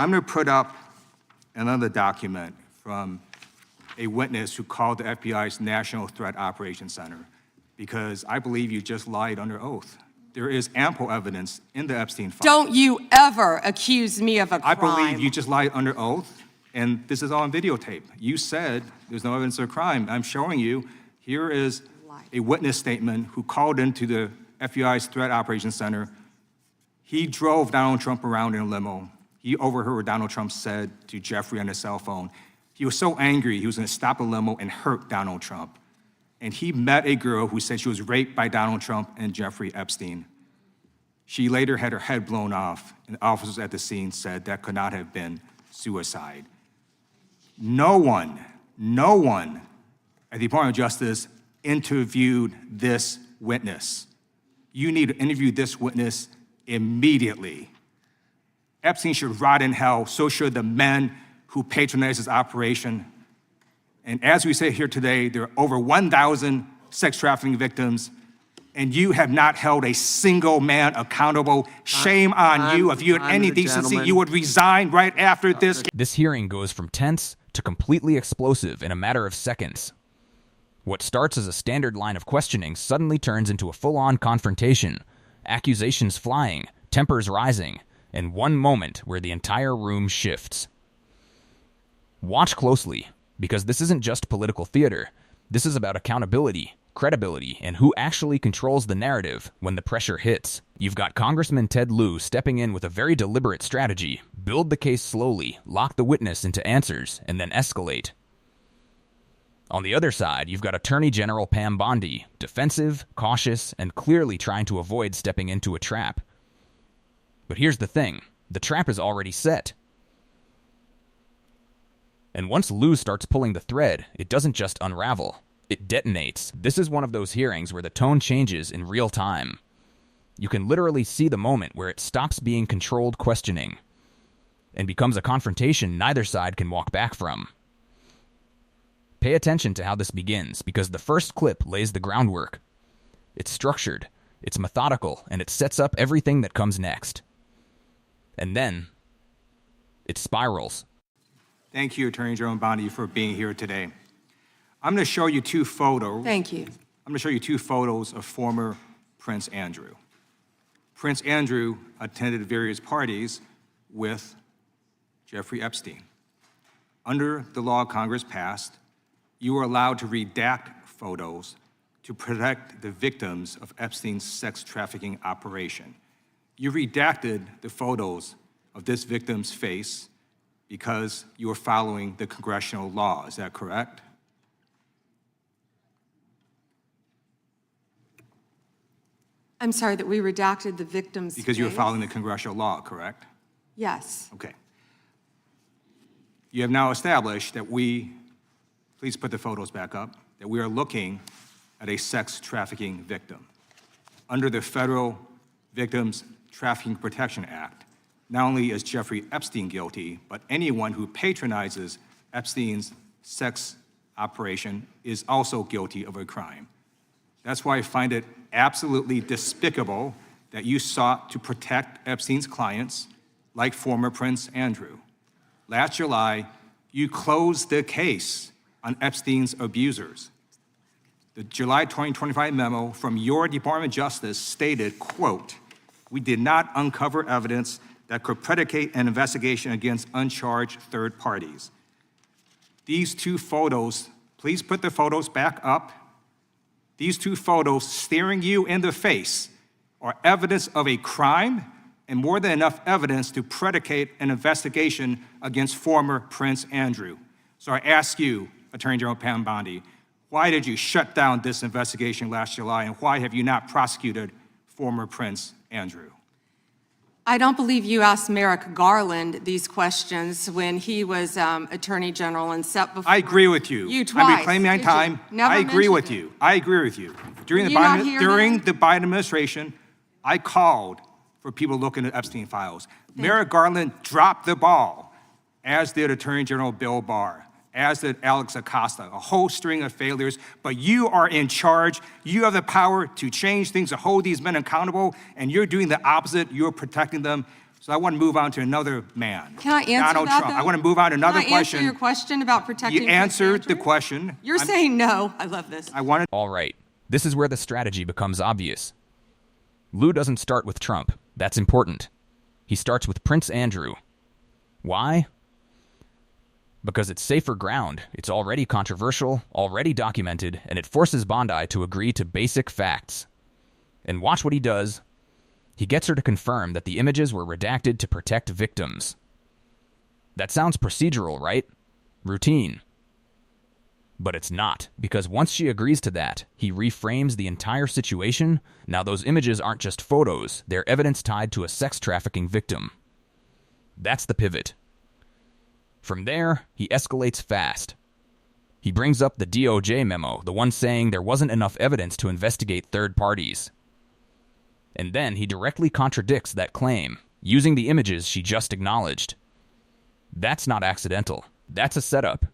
I'm going to put up another document from a witness who called the FBI's National Threat Operations Center because I believe you just lied under oath. There is ample evidence in the Epstein file. Don't you ever accuse me of a crime. I believe you just lied under oath, and this is all on videotape. You said there's no evidence of a crime. I'm showing you, here is a witness statement who called into the FBI's Threat Operations Center. He drove Donald Trump around in a limo. He overheard what Donald Trump said to Jeffrey on his cell phone. He was so angry, he was gonna stop the limo and hurt Donald Trump. And he met a girl who said she was raped by Donald Trump and Jeffrey Epstein. She later had her head blown off, and officers at the scene said that could not have been suicide. No one at the Department of Justice interviewed this witness. You need to interview this witness immediately. Epstein should rot in hell, so should the men who patronized his operation. And as we say here today, there are over 1,000 sex trafficking victims, and you have not held a single man accountable. Shame on you. If you had any decency, you would resign right after this. This hearing goes from tense to completely explosive in a matter of seconds. What starts as a standard line of questioning suddenly turns into a full-on confrontation, accusations flying, tempers rising, and one moment where the entire room shifts. Watch closely, because this isn't just political theater. This is about accountability, credibility, and who actually controls the narrative when the pressure hits. You've got Congressman Ted Lieu stepping in with a very deliberate strategy: build the case slowly, lock the witness into answers, and then escalate. On the other side, you've got Attorney General Pam Bondi, defensive, cautious, and clearly trying to avoid stepping into a trap. But here's the thing, the trap is already set. And once Lieu starts pulling the thread, it doesn't just unravel, it detonates. This is one of those hearings where the tone changes in real time. You can literally see the moment where it stops being controlled questioning and becomes a confrontation neither side can walk back from. Pay attention to how this begins, because the first clip lays the groundwork. It's structured, it's methodical, and it sets up everything that comes next. And then, it spirals. Thank you, Attorney General Bondi, for being here today. I'm going to show you two photos. Thank you. I'm going to show you two photos of former Prince Andrew. Prince Andrew attended various parties with Jeffrey Epstein. Under the law Congress passed, you were allowed to redact photos to protect the victims of Epstein's sex trafficking operation. You redacted the photos of this victim's face because you were following the congressional law. Is that correct? I'm sorry, that we redacted the victim's Because you were face? following the congressional law, correct? Yes. Okay. You have now established that please put the photos back up, that we are looking at a sex trafficking victim. Under the Federal Victims Trafficking Protection Act, not only is Jeffrey Epstein guilty, but anyone who patronizes Epstein's sex operation is also guilty of a crime. That's why I find it absolutely despicable that you sought to protect Epstein's clients, like former Prince Andrew. Last July, you closed the case on Epstein's abusers. The July 2025 memo from your Department of Justice stated, quote, "We did not uncover evidence that could predicate an investigation against uncharged third parties." These two photos, please put the photos back up. These two photos staring you in the face are evidence of a crime and more than enough evidence to predicate an investigation against former Prince Andrew. So I ask you, Attorney General Pam Bondi, why did you shut down this investigation last July, and why have you not prosecuted former Prince Andrew? I don't believe you asked Merrick Garland these questions when he was Attorney General and set before. I agree with you. You twice. I'm reclaiming my time. Never I agree with mentioned you. I agree with you. During the Biden administration, I called for people looking at Epstein files. Merrick Garland dropped the ball, as did Attorney General Bill Barr, as did Alex Acosta, a whole string of failures, but you are in charge. You have the power to change things, to hold these men accountable, and you're doing the opposite. You're protecting them. So I want to move on to another man. Can I answer Donald that, Trump. though? I want to move on to another Can I answer question. your question about protecting You Prince answered the Andrew? question. You're saying no. I love this. I wanted. All right, this is where the strategy becomes obvious. Lieu doesn't start with Trump. That's important. He starts with Prince Andrew. Why? Because it's safer ground, it's already controversial, already documented, and it forces Bondi to agree to basic facts. And watch what he does. He gets her to confirm that the images were redacted to protect victims. That sounds procedural, right? Routine. But it's not, because once she agrees to that, he reframes the entire situation. Now those images aren't just photos, they're evidence tied to a sex trafficking victim. That's the pivot. From there, he escalates fast. He brings up the DOJ memo, the one saying there wasn't enough evidence to investigate third parties. And then he directly contradicts that claim, using the images she just acknowledged. That's not accidental. That's a setup.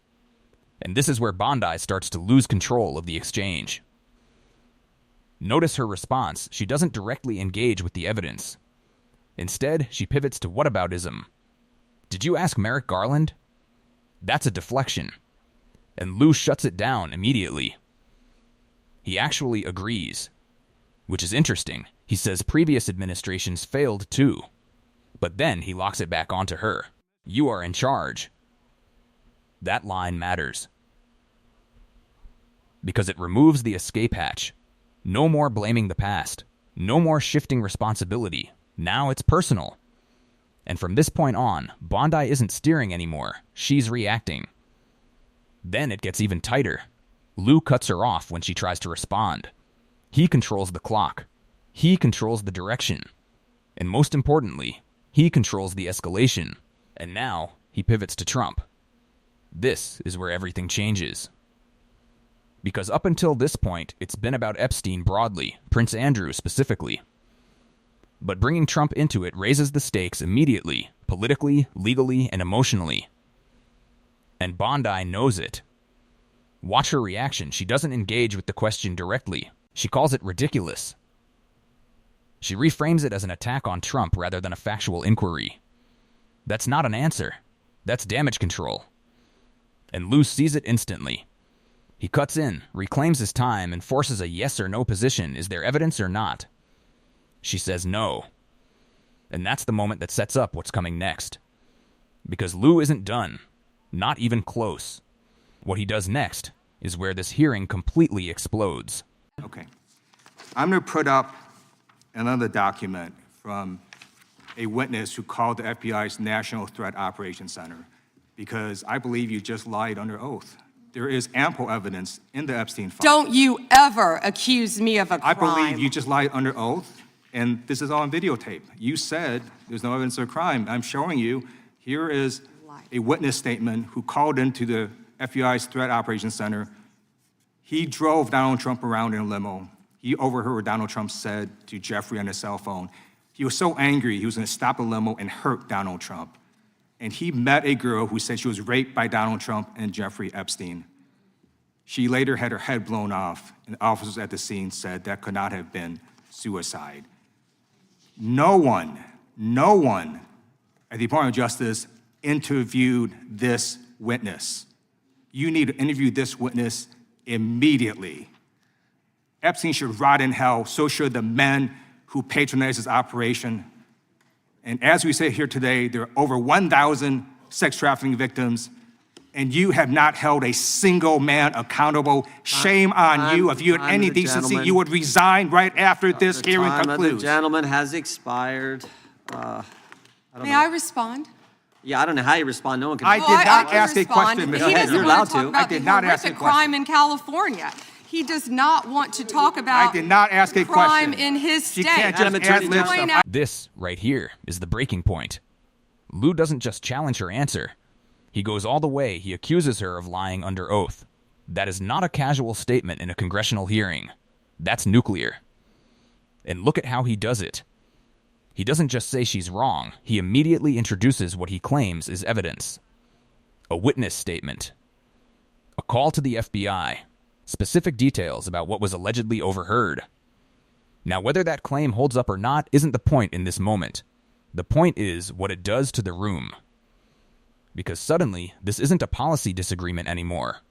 And this is where Bondi starts to lose control of the exchange. Notice her response. She doesn't directly engage with the evidence. Instead, she pivots to whataboutism. Did you ask Merrick Garland? That's a deflection. And Lieu shuts it down immediately. He actually agrees. Which is interesting. He says previous administrations failed too. But then he locks it back onto her. You are in charge. That line matters. Because it removes the escape hatch. No more blaming the past. No more shifting responsibility. Now it's personal. And from this point on, Bondi isn't steering anymore. She's reacting. Then it gets even tighter. Lieu cuts her off when she tries to respond. He controls the clock. He controls the direction. And most importantly, he controls the escalation. And now, he pivots to Trump. This is where everything changes. Because up until this point, it's been about Epstein broadly, Prince Andrew specifically. But bringing Trump into it raises the stakes immediately, politically, legally, and emotionally. And Bondi knows it. Watch her reaction. She doesn't engage with the question directly. She calls it ridiculous. She reframes it as an attack on Trump rather than a factual inquiry. That's not an answer. That's damage control. And Lieu sees it instantly. He cuts in, reclaims his time, and forces a yes or no position. Is there evidence or not? She says no. And that's the moment that sets up what's coming next. Because Lieu isn't done. Not even close. What he does next is where this hearing completely explodes. Okay. I'm going to put up another document from a witness who called the FBI's National Threat Operations Center because I believe you just lied under oath. There is ample evidence in the Epstein file. Don't you ever accuse me of a crime. I believe you just lied under oath, and this is all on videotape. You said there's no evidence of a crime. I'm showing you, here is a witness statement who called into the FBI's Threat Operations Center. He drove Donald Trump around in a limo. He overheard what Donald Trump said to Jeffrey on his cell phone. He was so angry, he was going to stop a limo and hurt Donald Trump. And he met a girl who said she was raped by Donald Trump and Jeffrey Epstein. She later had her head blown off, and officers at the scene said that could not have been suicide. No one at the Department of Justice interviewed this witness. You need to interview this witness immediately. Epstein should rot in hell, so should the men who patronized his operation. And as we say here today, there are over 1,000 sex trafficking victims, and you have not held a single man accountable. Shame on you. If you had any decency, you would resign right after this hearing concludes. The gentleman has expired. May I respond? Yeah, I don't know how you respond. No one can. I did not can ask a respond. question, Ms. He Head. doesn't You're want allowed to talk to. about I did the not ask a horrific question. crime in California. He does not want to talk about I did not ask a crime question. in his She state. can't just Attorney ad-lib General. stuff. This, right here, is the breaking point. Lieu doesn't just challenge her answer. He goes all the way. He accuses her of lying under oath. That is not a casual statement in a congressional hearing. That's nuclear. And look at how he does it. He doesn't just say she's wrong. He immediately introduces what he claims is evidence. A witness statement. A call to the FBI. Specific details about what was allegedly overheard. Now, whether that claim holds up or not isn't the point in this moment. The point is what it does to the room. Because suddenly, this isn't a policy disagreement anymore.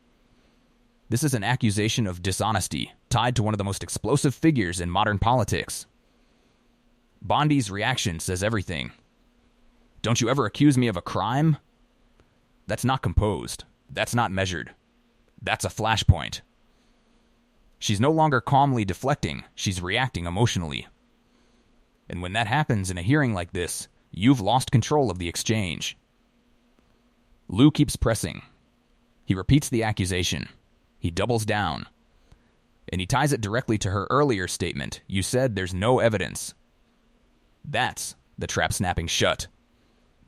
This is an accusation of dishonesty tied to one of the most explosive figures in modern politics. Bondi's reaction says everything. Don't you ever accuse me of a crime? That's not composed. That's not measured. That's a flashpoint. She's no longer calmly deflecting, she's reacting emotionally. And when that happens in a hearing like this, you've lost control of the exchange. Lieu keeps pressing. He repeats the accusation. He doubles down. And he ties it directly to her earlier statement. You said there's no evidence. That's the trap snapping shut.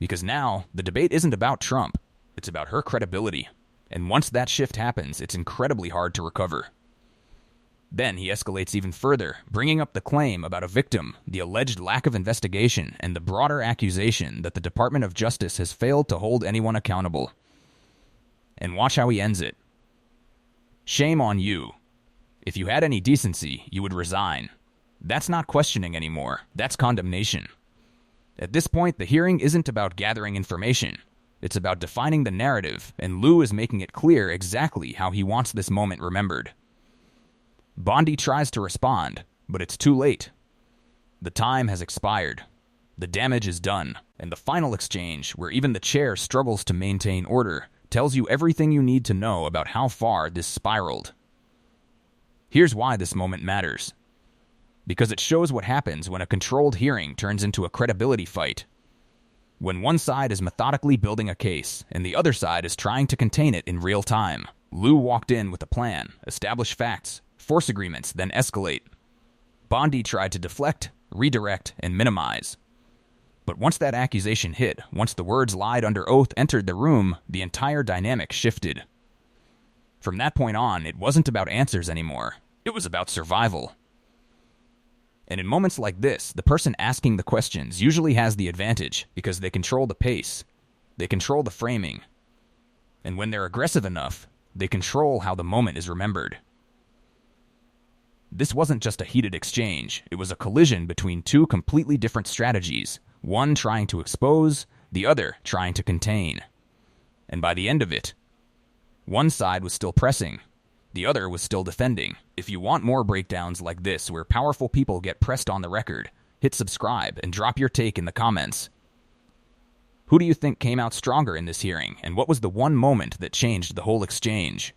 Because now, the debate isn't about Trump. It's about her credibility. And once that shift happens, it's incredibly hard to recover. Then he escalates even further, bringing up the claim about a victim, the alleged lack of investigation, and the broader accusation that the Department of Justice has failed to hold anyone accountable. And watch how he ends it. Shame on you. If you had any decency, you would resign. That's not questioning anymore. That's condemnation. At this point, the hearing isn't about gathering information. It's about defining the narrative, and Lieu is making it clear exactly how he wants this moment remembered. Bondi tries to respond, but it's too late. The time has expired. The damage is done, and the final exchange, where even the chair struggles to maintain order, tells you everything you need to know about how far this spiraled. Here's why this moment matters. Because it shows what happens when a controlled hearing turns into a credibility fight. When one side is methodically building a case, and the other side is trying to contain it in real time. Lieu walked in with a plan, establish facts, force agreements, then escalate. Bondi tried to deflect, redirect, and minimize. But once that accusation hit, once the words lied under oath entered the room, the entire dynamic shifted. From that point on, it wasn't about answers anymore. It was about survival. And in moments like this, the person asking the questions usually has the advantage because they control the pace. They control the framing. And when they're aggressive enough, they control how the moment is remembered. This wasn't just a heated exchange. It was a collision between two completely different strategies, one trying to expose, the other trying to contain. And by the end of it, one side was still pressing, the other was still defending. If you want more breakdowns like this where powerful people get pressed on the record, hit subscribe and drop your take in the comments. Who do you think came out stronger in this hearing, and what was the one moment that changed the whole exchange?